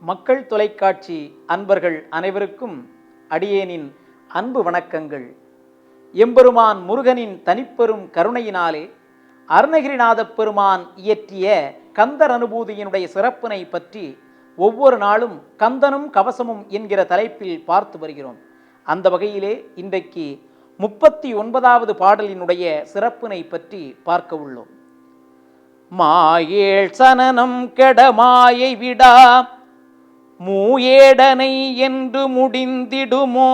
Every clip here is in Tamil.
மக்கள் தொலைக்காட்சி அன்பர்கள் அனைவருக்கும் அடியேனின் அன்பு வணக்கங்கள். எம்பெருமான் முருகனின் தனிப்பெரும் கருணையினாலே அருணகிரிநாதப் பெருமான் இயற்றிய கந்தர் அனுபூதியினுடைய சிறப்பினை பற்றி ஒவ்வொரு நாளும் கந்தனும் கவசமும் என்கிற தலைப்பில் பார்த்து வருகிறோம். அந்த வகையிலே இன்றைக்கு 39வது பாடலினுடைய சிறப்பினை பற்றி பார்க்க உள்ளோம். மாயேள் சனனம் கெட மாயை விடா மூயேடனை என்று முடிந்திடுமோ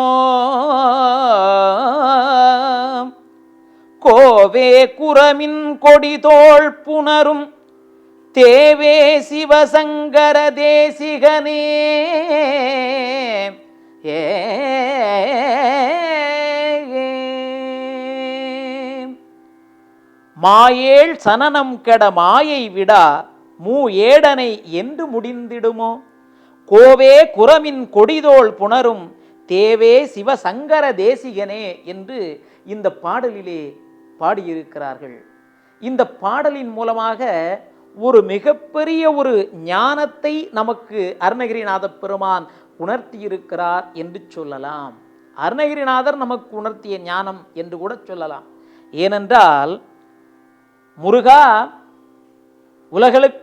கோவே குரமின் கொடிதோள் புணரும் தேவே சிவசங்கர தேசிகனே மாயேள் சனனம் கெட மாயை விடா மூ ஏடனை என்று முடிந்திடுமோ கோவே குரமின் கொடிதோள் புணரும் தேவே சிவசங்கர தேசிகனே என்று இந்த பாடலிலே பாடியிருக்கிறார்கள். இந்த பாடலின் மூலமாக ஒரு மிகப்பெரிய ஒரு ஞானத்தை நமக்கு அருணகிரிநாதப் பெருமான் உணர்த்தியிருக்கிறார் என்று சொல்லலாம். அருணகிரிநாதர் நமக்கு உணர்த்திய ஞானம் என்று கூட சொல்லலாம். ஏனென்றால் முருகா,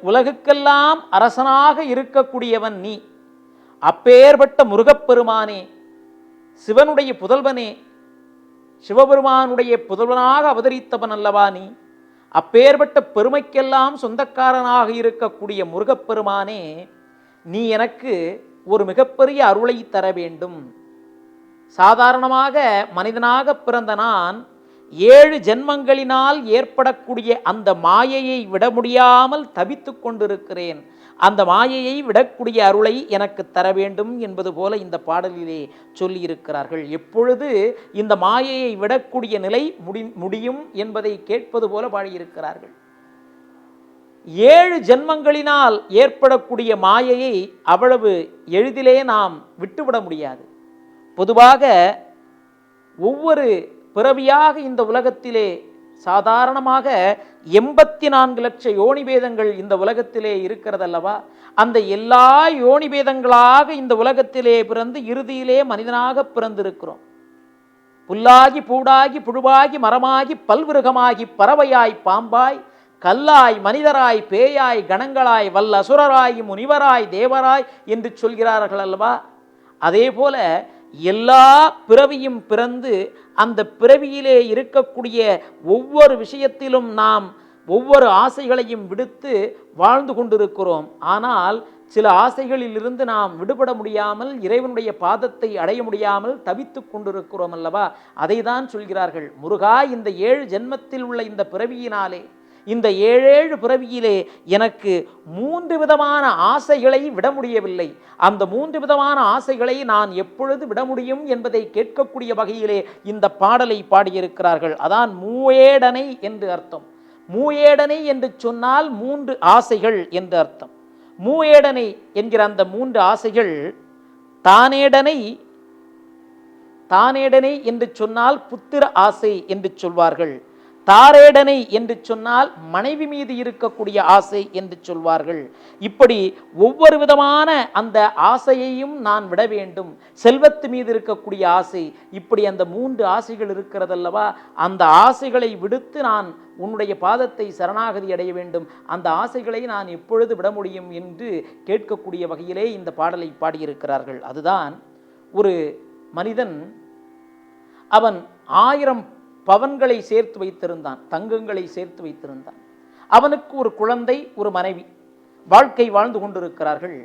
உலகுக்கெல்லாம் அரசனாக இருக்கக்கூடியவன் நீ. அப்பேற்பட்ட முருகப்பெருமானே, சிவனுடைய புதல்வனே, சிவபெருமானுடைய புதல்வனாக அவதரித்தவன் அல்லவா நீ. அப்பேற்பட்ட பெருமைக்கெல்லாம் சொந்தக்காரனாக இருக்கக்கூடிய முருகப்பெருமானே, நீ எனக்கு ஒரு மிகப்பெரிய அருளை தர வேண்டும். சாதாரணமாக மனிதனாக பிறந்த நான் 7 ஜென்மங்களினால் ஏற்படக்கூடிய அந்த மாயையை விட முடியாமல் தவித்து கொண்டிருக்கிறேன். அந்த மாயையை விடக்கூடிய அருளை எனக்கு தர வேண்டும் என்பது போல இந்த பாடலிலே சொல்லியிருக்கிறார்கள். எப்பொழுது இந்த மாயையை விடக்கூடிய நிலை முடியும் என்பதை கேட்பது போல பாடியிருக்கிறார்கள். 7 ஜென்மங்களினால் ஏற்படக்கூடிய மாயையை அவ்வளவு எளிதிலே நாம் விட்டுவிட முடியாது. பொதுவாக ஒவ்வொரு பிறவியாக இந்த உலகத்திலே சாதாரணமாக 84 லட்ச யோனிபேதங்கள் இந்த உலகத்திலே இருக்கிறதல்லவா. அந்த எல்லா யோனிபேதங்களாக இந்த உலகத்திலே பிறந்து இறுதியிலே மனிதனாக பிறந்திருக்கிறோம். புல்லாகி பூடாகி புழுவாகி மரமாகி பல்விருகமாகி பறவையாய் பாம்பாய் கல்லாய் மனிதராய் பேயாய் கணங்களாய் வல்ல அசுரராய் முனிவராய் தேவராய் என்று சொல்கிறார்கள் அல்லவா. அதே போல எல்லா பிறவியும் பிறந்து அந்த பிறவியிலே இருக்கக்கூடிய ஒவ்வொரு விஷயத்திலும் நாம் ஒவ்வொரு ஆசைகளையும் விடுத்து வாழ்ந்து கொண்டிருக்கிறோம். ஆனால் சில ஆசைகளிலிருந்து நாம் விடுபட முடியாமல் இறைவனுடைய பாதத்தை அடைய முடியாமல் தவித்து கொண்டிருக்கிறோம் அல்லவா. அதை தான் சொல்கிறார்கள். முருகா, இந்த 7 ஜென்மத்தில் உள்ள இந்த பிறவியினாலே, இந்த 7 பிறவியிலே எனக்கு 3 விதமான ஆசைகளை விட முடியவில்லை. அந்த 3 விதமான ஆசைகளை நான் எப்பொழுது விட முடியும் என்பதை கேட்கக்கூடிய வகையிலே இந்த பாடலை பாடியிருக்கிறார்கள். அதான் மூயேடனை என்று அர்த்தம். மூயேடனை என்று சொன்னால் 3 ஆசைகள் என்று அர்த்தம். மூயேடனை என்கிற அந்த 3 ஆசைகள், தானேடனை என்று சொன்னால் புத்திர ஆசை என்று சொல்வார்கள். தாரேடனை என்று சொன்னால் மனைவி மீது இருக்கக்கூடிய ஆசை என்று சொல்வார்கள். இப்படி ஒவ்வொரு விதமான அந்த ஆசையையும் நான் விட வேண்டும். செல்வத்து மீது இருக்கக்கூடிய ஆசை, இப்படி அந்த 3 ஆசைகள் இருக்கிறதல்லவா. அந்த ஆசைகளை விடுத்து நான் உன்னுடைய பாதத்தை சரணாகதி அடைய வேண்டும். அந்த ஆசைகளை நான் எப்பொழுது விட முடியும் என்று கேட்கக்கூடிய வகையிலே இந்த பாடலை பாடியிருக்கிறார்கள். அதுதான், ஒரு மனிதன் அவன் 1000 பவன்களை சேர்த்து வைத்திருந்தான், தங்கங்களை சேர்த்து வைத்திருந்தான். அவனுக்கு ஒரு குழந்தை, ஒரு மனைவி, வாழ்க்கை வாழ்ந்து கொண்டிருக்கிறார்கள்.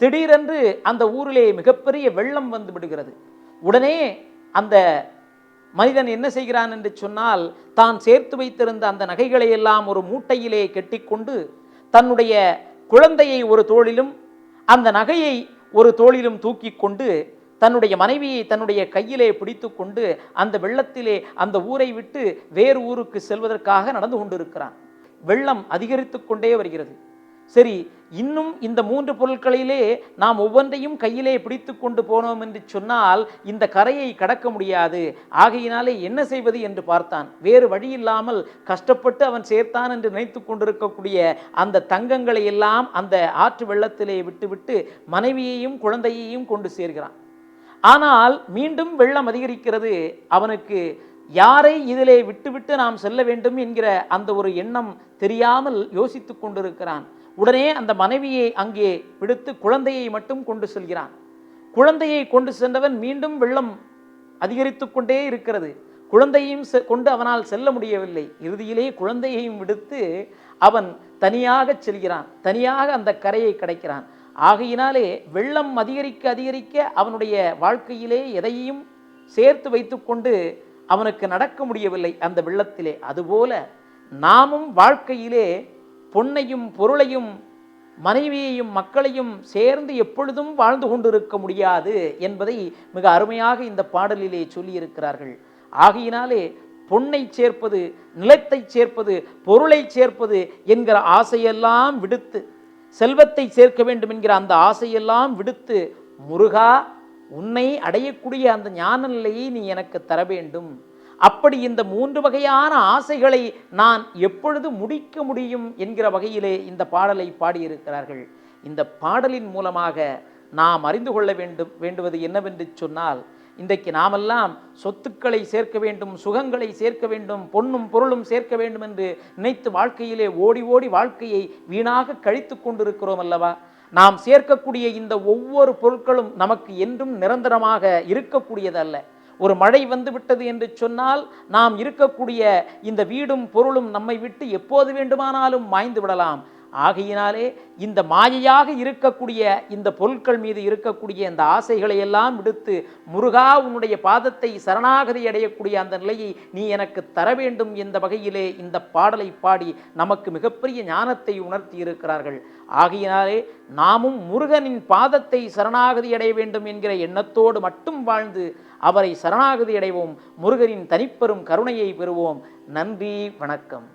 திடீரென்று அந்த ஊரிலே மிகப்பெரிய வெள்ளம் வந்து விடுகிறது. உடனே அந்த மனிதன் என்ன செய்கிறான் என்று சொன்னால், தான் சேர்த்து வைத்திருந்த அந்த நகைகளை எல்லாம் ஒரு மூட்டையிலே கெட்டிக்கொண்டு தன்னுடைய குழந்தையை ஒரு தோளிலும் அந்த நகையை ஒரு தோளிலும் தூக்கி கொண்டு தன்னுடைய மனைவியை தன்னுடைய கையிலே பிடித்து கொண்டு அந்த வெள்ளத்திலே அந்த ஊரை விட்டு வேறு ஊருக்கு செல்வதற்காக நடந்து கொண்டிருக்கிறான். வெள்ளம் அதிகரித்து கொண்டே வருகிறது. சரி, இன்னும் இந்த 3 பொருட்களிலே நாம் ஒவ்வொன்றையும் கையிலே பிடித்து கொண்டு போனோம் என்று சொன்னால் இந்த கரையை கடக்க முடியாது. ஆகையினாலே என்ன செய்வது என்று பார்த்தான். வேறு வழி இல்லாமல் கஷ்டப்பட்டு அவன் சேர்த்தான் என்று நினைத்து கொண்டிருக்கக்கூடிய அந்த தங்கங்களை எல்லாம் அந்த ஆற்று வெள்ளத்திலே விட்டுவிட்டு மனைவியையும் குழந்தையையும் கொண்டு சேர்கிறான். ஆனால் மீண்டும் வெள்ளம் அதிகரிக்கிறது. அவனுக்கு யாரை இதிலே விட்டுவிட்டு நாம் செல்ல வேண்டும் என்கிற அந்த ஒரு எண்ணம் தெரியாமல் யோசித்து கொண்டிருக்கிறான். உடனே அந்த மனைவியை அங்கே விடுத்து குழந்தையை மட்டும் கொண்டு செல்கிறான். குழந்தையை கொண்டு சென்றவன் மீண்டும் வெள்ளம் அதிகரித்து கொண்டே இருக்கிறது. குழந்தையும் கொண்டு அவனால் செல்ல முடியவில்லை. இறுதியிலே குழந்தையையும் விடுத்து அவன் தனியாக செல்கிறான். தனியாக அந்த கரையை கடக்கிறான். ஆகையினாலே வெள்ளம் அதிகரிக்க அதிகரிக்க அவனுடைய வாழ்க்கையிலே எதையும் சேர்த்து வைத்து கொண்டு அவனுக்கு நடக்க முடியவில்லை அந்த வெள்ளத்திலே. அதுபோல நாமும் வாழ்க்கையிலே பொன்னையும் பொருளையும் மனைவியையும் மக்களையும் சேர்ந்து எப்பொழுதும் வாழ்ந்து கொண்டிருக்க முடியாது என்பதை மிக அருமையாக இந்த பாடலிலே சொல்லியிருக்கிறார்கள். ஆகையினாலே பொன்னை சேர்ப்பது, நிலத்தை சேர்ப்பது, பொருளை சேர்ப்பது என்கிற ஆசையெல்லாம் விடுத்து, செல்வத்தை சேர்க்க வேண்டும் என்கிற அந்த ஆசையெல்லாம் விடுத்து, முருகா உன்னை அடையக்கூடிய அந்த ஞான நிலையை நீ எனக்கு தர வேண்டும். அப்படி இந்த 3 வகையான ஆசைகளை நான் எப்பொழுது முடிக்க முடியும் என்கிற வகையிலே இந்த பாடலை பாடியிருக்கிறார்கள். இந்த பாடலின் மூலமாக நாம் அறிந்து கொள்ள வேண்டுவது என்னவென்று சொன்னால், இன்றைக்கு நாமெல்லாம் சொத்துக்களை சேர்க்க வேண்டும், சுகங்களை சேர்க்க வேண்டும், பொன்னும் பொருளும் சேர்க்க வேண்டும் என்று நினைத்து வாழ்க்கையிலே ஓடி ஓடி வாழ்க்கையை வீணாக கழித்து கொண்டிருக்கிறோம் அல்லவா? நாம் சேர்க்கக்கூடிய இந்த ஒவ்வொரு பொருட்களும் நமக்கு என்றும் நிரந்தரமாக இருக்கக்கூடியதல்ல. ஒரு மழை வந்து விட்டது என்று சொன்னால் நாம் இருக்கக்கூடிய இந்த வீடும் பொருளும் நம்மை விட்டு எப்போது வேண்டுமானாலும் மாய்ந்து விடலாம். ஆகையினாலே இந்த மாயையாக இருக்கக்கூடிய இந்த பொருட்கள் மீது இருக்கக்கூடிய இந்த ஆசைகளை எல்லாம் விடுத்து, முருகா உன்னுடைய பாதத்தை சரணாகதி அடையக்கூடிய அந்த நிலையை நீ எனக்கு தர வேண்டும் என்ற வகையிலே இந்த பாடலை பாடி நமக்கு மிகப்பெரிய ஞானத்தை உணர்த்தி இருக்கிறார்கள். ஆகையினாலே நாமும் முருகனின் பாதத்தை சரணாகதி அடைய வேண்டும் என்கிற எண்ணத்தோடு மட்டும் வாழ்ந்து அவரை சரணாகதி அடைவோம். முருகனின் தனிப்பெரும் கருணையை பெறுவோம். நன்றி, வணக்கம்.